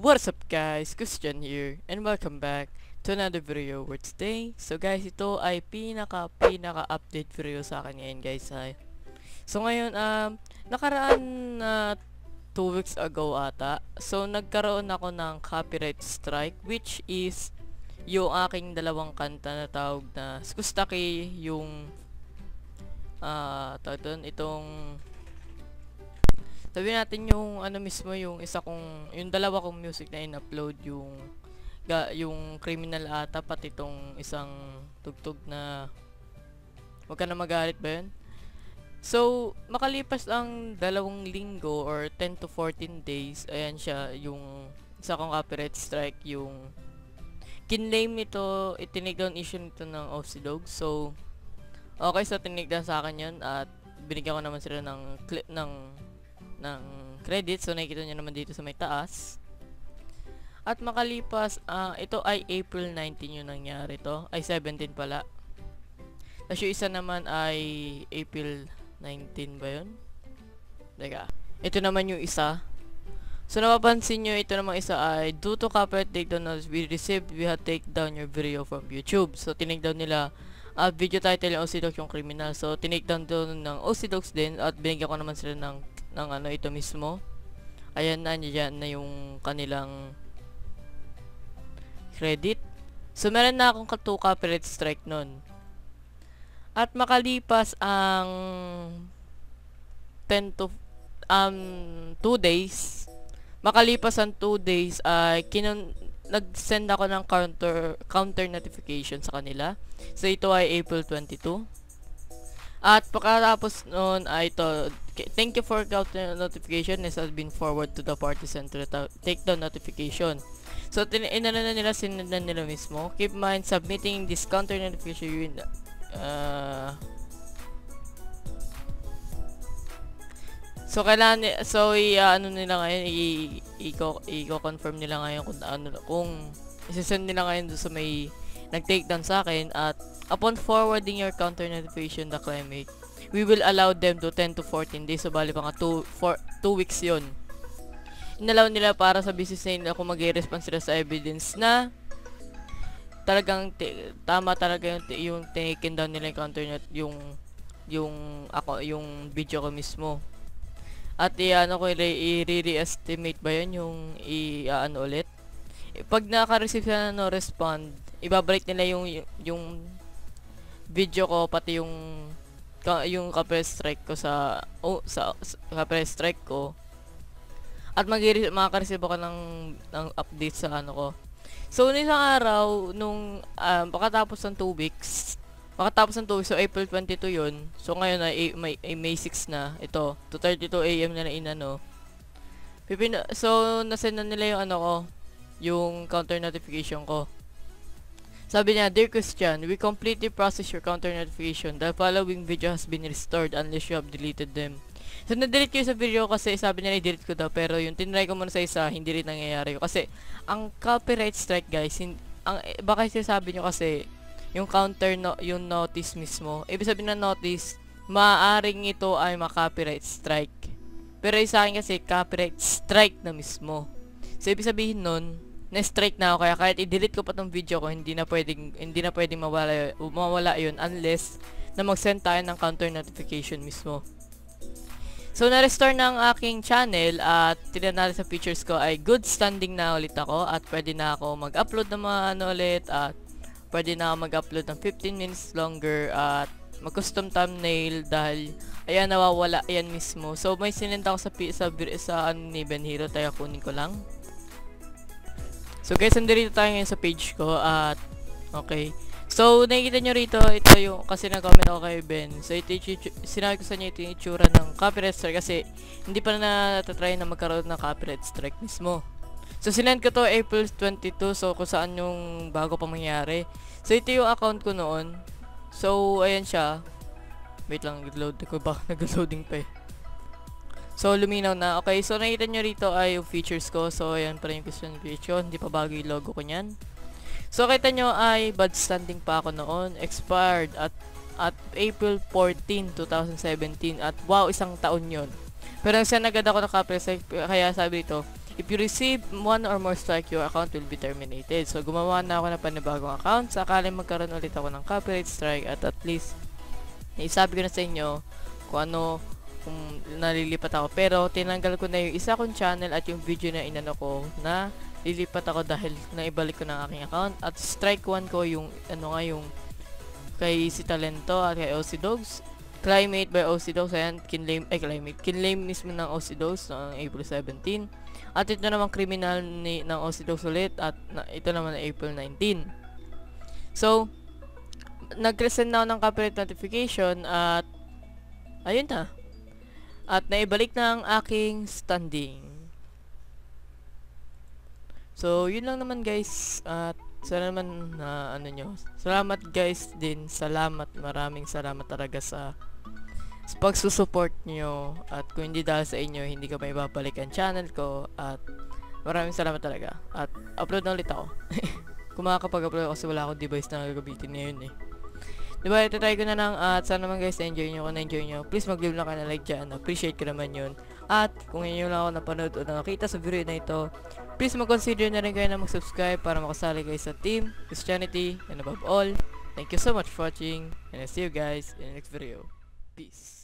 What's up guys, Christian here, and welcome back to another video where today, so guys, ito ay pinaka-update video sa akin ngayon guys ay. So ngayon, nakaraan na 2 weeks ago ata, so nagkaroon ako ng copyright strike, which is yung aking dalawang kanta na tawag na Skustaki, yung tawag doon, itong sabi natin yung ano mismo, yung dalawa kong music na in-upload, yung Criminal ata, pati itong isang tugtog na Huwag Ka Na Magalit ba yun? So, makalipas ang 2 linggo or 10 to 14 days, ayan siya, yung isa kong copyright strike, yung kinlame nito, itinigdown issue nito ng OC Dog. So, okay, so tinigdown sa akin yun at binigyan ko naman sila ng credit. So nakikita nyo naman dito sa may taas. At makalipas, ito ay April 19 yung nangyari to. Ay 17 pala. Tapos yung isa naman ay April 19 ba yun? Teka. Ito naman yung isa. So napapansin nyo, ito naman isa ay due to copyright takedown notice we received, we had take down your video from YouTube. So tinigdown nila video title yung OC Dogs yung Criminal. So tinigdown doon ng OC Dogs din at binigyan ko naman sila ng ano ito mismo. Ayan na, dyan na yung kanilang credit. So meron na akong 2 copyright strike nun. At makalipas ang 2 days, makalipas ang 2 days ay nag-send ako ng counter notification sa kanila. So ito ay April 22. At pagkatapos noon ay ito, thank you for counter notification. This has been forward to the party center takedown notification. So inano na nila, sinundan nila mismo. Keep in mind submitting this counter notification so kailangan, so ano nila ngayon, i-confirm nila ngayon kung isesend nila ngayon doon sa may nag-takedown sa akin. At upon forwarding your counter notification the climate, we will allow them to 10 to 14 days. So bali pa nga 2 weeks yon. Inalaw nila para sa business nila kung mag-i-respond sila sa evidence na talagang tama talaga yung taken down nila yung counter yung video ko mismo. At ano ko, i-re-estimate ba yun, yung ano ulit. Pag naka-receive sila no respond, ibabalik nila yung video ko, pati yung copyright strike ko sa copyright strike ko. At makaka-receive ako ng update sa ano ko. So isang araw nung pagkatapos ng 2 weeks, so April 22 yun. So ngayon ay May 6 na. Ito 2:32 AM na inano. So nasend na nila yung ano ko, yung counter notification ko. Sabi niya, Dear Christian, we completely process your counter notification. The following video has been restored unless you have deleted them. So na-delete ko yung sa video kasi sabi niya i-delete ko daw, pero yung tinry ko muna sa isa, hindi rin nangyayari. Kasi ang copyright strike guys, baka sabi nyo kasi yung counter yung notice mismo, ibig sabihin na notice, maaaring ito ay ma-copyright strike. Pero sa akin kasi copyright strike na mismo. So ibig sabihin nun, na-strike na ako, kaya kahit i-delete ko pa tong video ko, hindi na pwedeng mawala yun unless na mag-send tayo ng counter notification mismo. So na-restore na ang aking channel at tignan natin sa features ko ay good standing na ulit ako at pwede na ako mag-upload ng mga ano ulit at pwede na ako mag-upload ng 15 minutes longer at mag-custom thumbnail dahil ayan nawawala ayan mismo. So may sinend ako sa ano ni Ben Hero, tayo kunin ko lang. So guys, nandito tayo ngayon sa page ko at okay. So nakikita nyo rito, ito yung kasi nag-comment ako kay Ben. So ito sinabi ko sa inyo, ito yung itsura ng copyright strike kasi hindi pa na natatry na magkaroon ng copyright strike mismo. So sinend ko to April 22, so kung saan yung bago pa mangyari. So ito yung account ko noon. So ayan siya. Wait lang, nag-load ko ba? Nag-loading pa eh. So luminaw na. Okay, so nakita nyo rito ay yung features ko. So ayan pa rin yung question notification. Hindi pa bago yung logo ko nyan. So kita nyo ay bad standing pa ako noon. Expired at April 14, 2017. At wow, isang taon yon. Pero nagsan agad ako ng copyright strike, kaya sabi dito, If you receive one or more strike, your account will be terminated. So, gumawa na ako ng panibagong account. Sakaling magkaroon ulit ako ng copyright strike at least, naisabi ko na sa inyo kung ano, kung nalilipat ako. Pero, tinanggal ko na yung isa kong channel at yung video na inano ko na lilipat ako dahil naibalik ko ng aking account. At strike 1 ko yung, yung kay si Talento at kay OC Dogs. Climate by OC Dogs, ayan, kinlame mismo ng OC Dogs noong April 17. At ito naman criminal ng OC Dogs ulit at ito naman April 19. So, nag-resend na ako ng copyright notification at ayun na. At naibalik na ang aking standing. So, yun lang naman guys. At sana naman na salamat guys din. Maraming salamat talaga sa pagsusupport nyo. At kung hindi dahil sa inyo, hindi ko pa ibabalik ang channel ko. At maraming salamat talaga. At upload na ulit ako. Kung makakapag-upload kasi wala akong device na gagamitin ngayon eh. Diba, ito try ko na lang. At sana naman guys, na-enjoy nyo. Kung na-enjoy nyo, please mag-leave lang ka na like dyan. Appreciate ko naman yun. At kung ngayon lang ako napanood o nakakita sa video na ito, please mag-consider na rin kayo na mag-subscribe para makasali kayo sa Team Christianity. And above all, thank you so much for watching. And I'll see you guys in the next video. Peace.